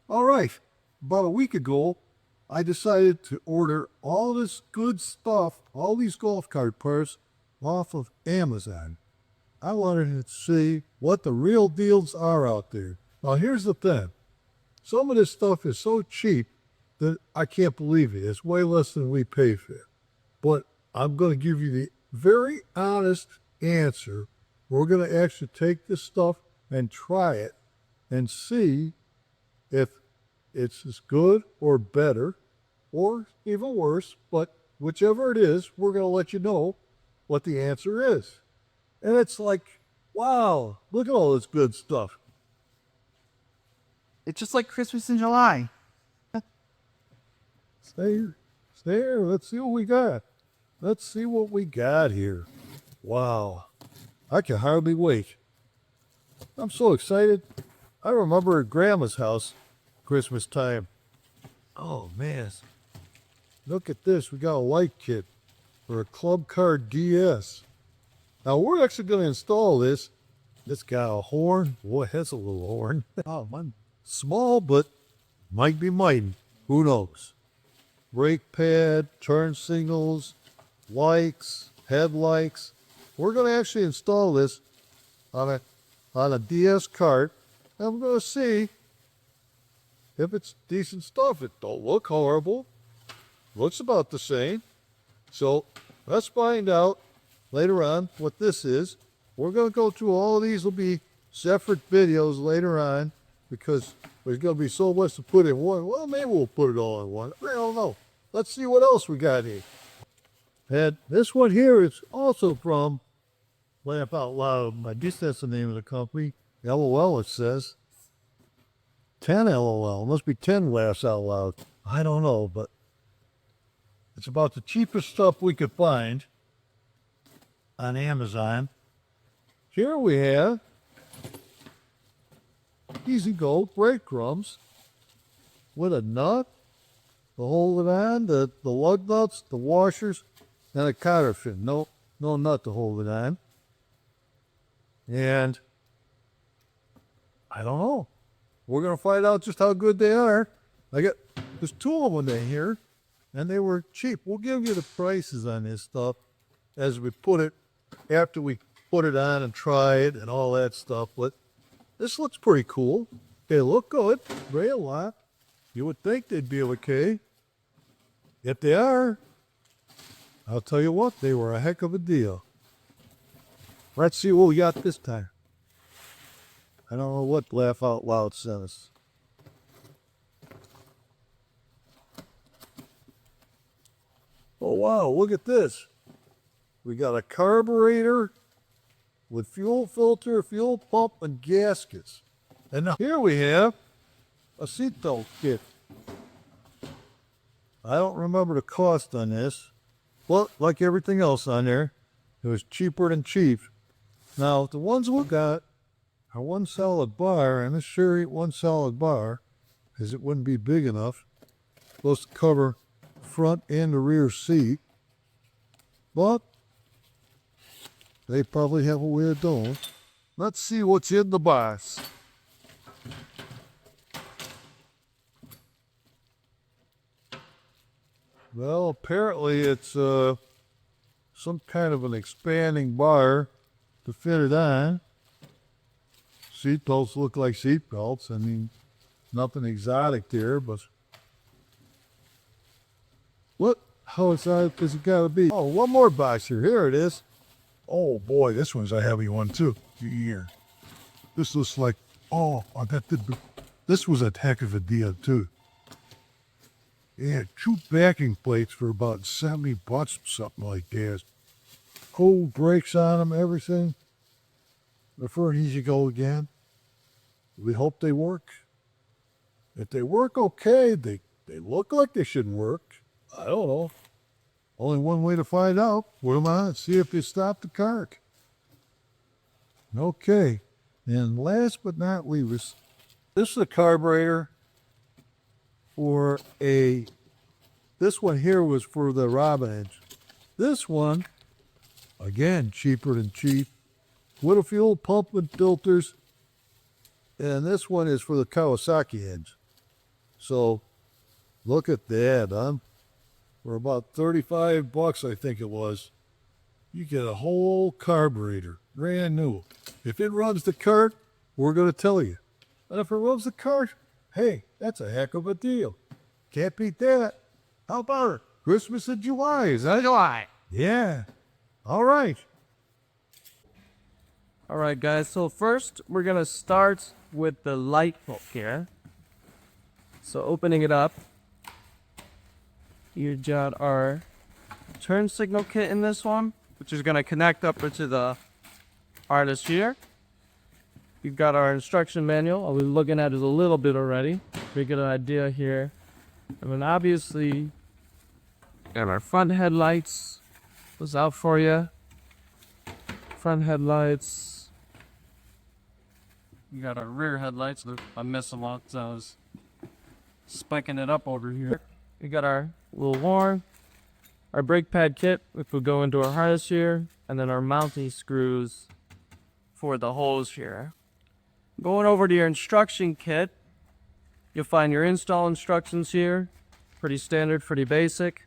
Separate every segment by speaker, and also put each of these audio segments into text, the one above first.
Speaker 1: All right, about a week ago, I decided to order all this good stuff, all these golf cart parts, off of Amazon. I wanted to see what the real deals are out there. Now, here's the thing. Some of this stuff is so cheap that I can't believe it. It's way less than we pay for it. But I'm going to give you the very honest answer. We're going to actually take this stuff and try it and see if it's as good or better or even worse. But whichever it is, we're going to let you know what the answer is. And it's like, wow, look at all this good stuff.
Speaker 2: It's just like Christmas in July.
Speaker 1: Stay here. Stay here. Let's see what we got. Let's see what we got here. Wow. I can hardly wait. I'm so excited. I remember at Grandma's house, Christmas time. Oh, man. Look at this. We got a light kit for a Club Car DS. Now, we're actually going to install this. It's got a horn. Boy, it has a little horn.
Speaker 2: Oh, one.
Speaker 1: Small, but might be mighty. Who knows? Brake pad, turn signals, lights, headlights. We're going to actually install this on a DS cart. And we're going to see if it's decent stuff. It don't look horrible. Looks about the same. So let's find out later on what this is. We're going to go through all of these. Will be separate videos later on because there's going to be so much to put in one. Well, maybe we'll put it all in one. I don't know. Let's see what else we got here. And this one here is also from Laugh Out Loud. I guess that's the name of the company. LOL, it says. 10 LOL. Must be 10 laughs out loud. I don't know, but it's about the cheapest stuff we could find on Amazon. Here we have Easy Go breadcrumbs with a nut to hold it on, the lug nuts, the washers, and a cotter fin. No nut to hold it on. And I don't know. We're going to find out just how good they are. There's two of them in here, and they were cheap. We'll give you the prices on this stuff as we put it, after we put it on and try it and all that stuff. But this looks pretty cool. They look good. Weigh a lot. You would think they'd be okay. If they are, I'll tell you what, they were a heck of a deal. Let's see what we got this time. I don't know what Laugh Out Loud sent us. Oh, wow, look at this. We got a carburetor with fuel filter, fuel pump, and gaskets. And now here we have a seatbelt kit. I don't remember the cost on this. Well, like everything else on there, it was cheaper than cheap. Now, the ones we got are one solid bar, and this sure ain't one solid bar, because it wouldn't be big enough. Supposed to cover front and the rear seat. But they probably have a way of doing. Let's see what's in the box. Well, apparently it's some kind of an expanding bar to fit it on. Seatbelts look like seatbelts. I mean, nothing exotic there, but look how exotic is it got to be. Oh, one more box here. Here it is. Oh boy, this one's a heavy one too. Here, this looks like this was a heck of a deal too. Yeah, two backing plates for about $70, something like that. Cold brakes on them, everything. They're for an Easy Go again. We hope they work. If they work okay, they look like they should work. I don't know. Only one way to find out. Put them on and see if they stop the cart. Okay. And last but not least, this is a carburetor for this one here was for the Robin engine. This one, again, cheaper than cheap, with a fuel pump and filters. And this one is for the Kawasaki engine. So look at that, huh? For about 35 bucks, I think it was, you get a whole carburetor, brand new. If it runs the cart, we're going to tell you. And if it runs the cart, hey, that's a heck of a deal. Can't beat that. How about it? Christmas in July, is that?
Speaker 2: July.
Speaker 1: Yeah. All right.
Speaker 3: All right, guys. So first, we're gonna start with the light bulb here. So opening it up, you got our turn signal kit in this one, which is gonna connect up into the harness here. You've got our instruction manual. I'll be looking at it a little bit already. We get an idea here. And then obviously, got our front headlights. Was out for you. Front headlights. We got our rear headlights. I missed them all because I was spiking it up over here. We got our little horn, our brake pad kit, which will go into our harness here, and then our mounting screws for the holes here. Going over to your instruction kit, you'll find your install instructions here. Pretty standard, pretty basic.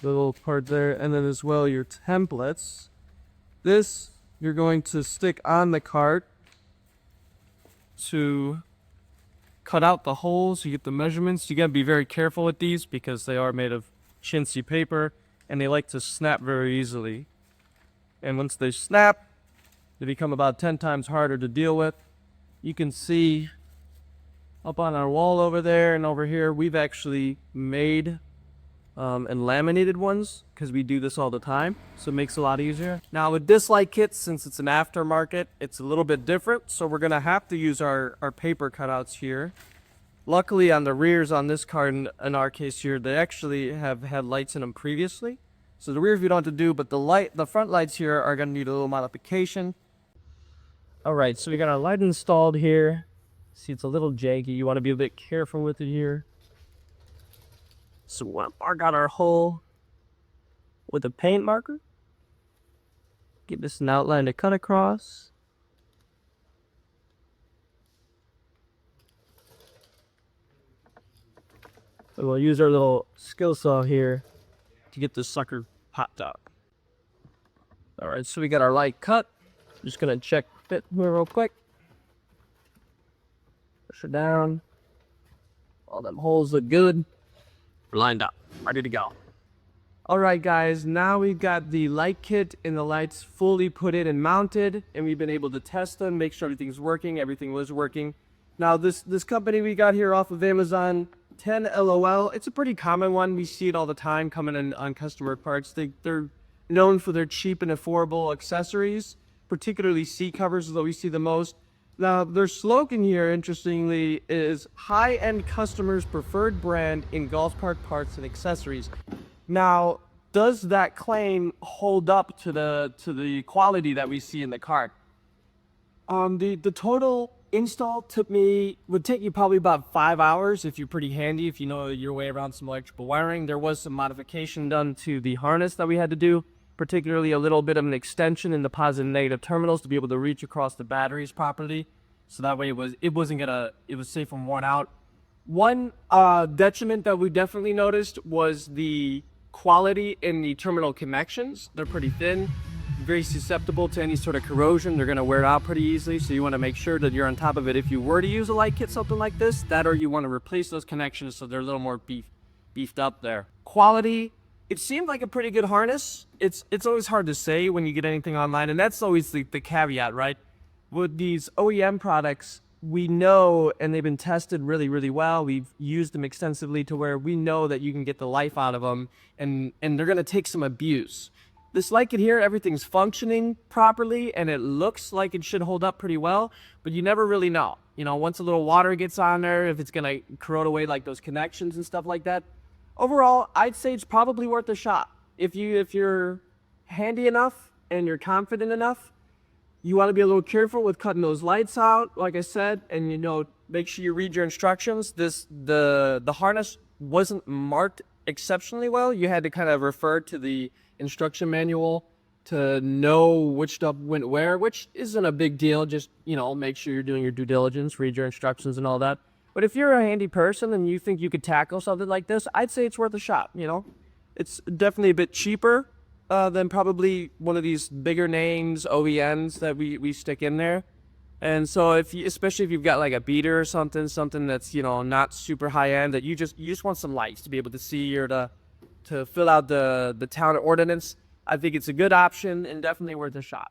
Speaker 3: The little part there, and then as well your templates. This you're going to stick on the cart to cut out the holes. You get the measurements. You gotta be very careful with these because they are made of chintzy paper and they like to snap very easily. And once they snap, they become about 10 times harder to deal with. You can see up on our wall over there and over here, we've actually made and laminated ones because we do this all the time, so it makes it a lot easier. Now with this light kit, since it's an aftermarket, it's a little bit different, so we're gonna have to use our paper cutouts here. Luckily on the rears on this car, in our case here, they actually have had lights in them previously, so the rear view don't have to do, but the front lights here are gonna need a little modification. All right, so we got our light installed here. See, it's a little janky. You want to be a bit careful with it here. So I got our hole with a paint marker. Give this an outline to cut across. And we'll use our little skill saw here to get this sucker popped out. All right, so we got our light cut. Just gonna check fit here real quick. Push it down. All them holes look good. We're lined up, ready to go. All right, guys, now we've got the light kit and the lights fully put in and mounted, and we've been able to test them, make sure everything's working. Everything was working. Now, this company we got here off of Amazon, 10LOL, it's a pretty common one. We see it all the time coming in on customer parts. They're known for their cheap and affordable accessories, particularly seat covers is what we see the most. Now, their slogan here, interestingly, is high-end customers' preferred brand in golf cart parts and accessories. Now, does that claim hold up to the quality that we see in the cart? The total install would take you probably about 5 hours if you're pretty handy, if you know your way around some electrical wiring. There was some modification done to the harness that we had to do, particularly a little bit of an extension in the positive and negative terminals to be able to reach across the batteries properly. So that way it was safe and worn out. One detriment that we definitely noticed was the quality in the terminal connections. They're pretty thin, very susceptible to any sort of corrosion. They're gonna wear out pretty easily, so you wanna make sure that you're on top of it if you were to use a light kit, something like this, that or you wanna replace those connections so they're a little more beefed up there. Quality, it seemed like a pretty good harness. It's always hard to say when you get anything online, and that's always the caveat, right? With these OEM products, we know, and they've been tested really, really well. We've used them extensively to where we know that you can get the life out of them, and they're gonna take some abuse. This light kit here, everything's functioning properly, and it looks like it should hold up pretty well, but you never really know. You know, once a little water gets on there, if it's gonna corrode away like those connections and stuff like that. Overall, I'd say it's probably worth a shot. If you're handy enough and you're confident enough, you want to be a little careful with cutting those lights out, like I said, and make sure you read your instructions. The harness wasn't marked exceptionally well. You had to kind of refer to the instruction manual to know which stuff went where, which isn't a big deal. Just, you know, make sure you're doing your due diligence, read your instructions and all that. But if you're a handy person and you think you could tackle something like this, I'd say it's worth a shot, you know? It's definitely a bit cheaper than probably one of these bigger names, OEMs that we stick in there. And so if you, especially if you've got like a beater or something that's, you know, not super high end, that you just want some lights to be able to see or to fill out the town ordinance, I think it's a good option and definitely worth a shot.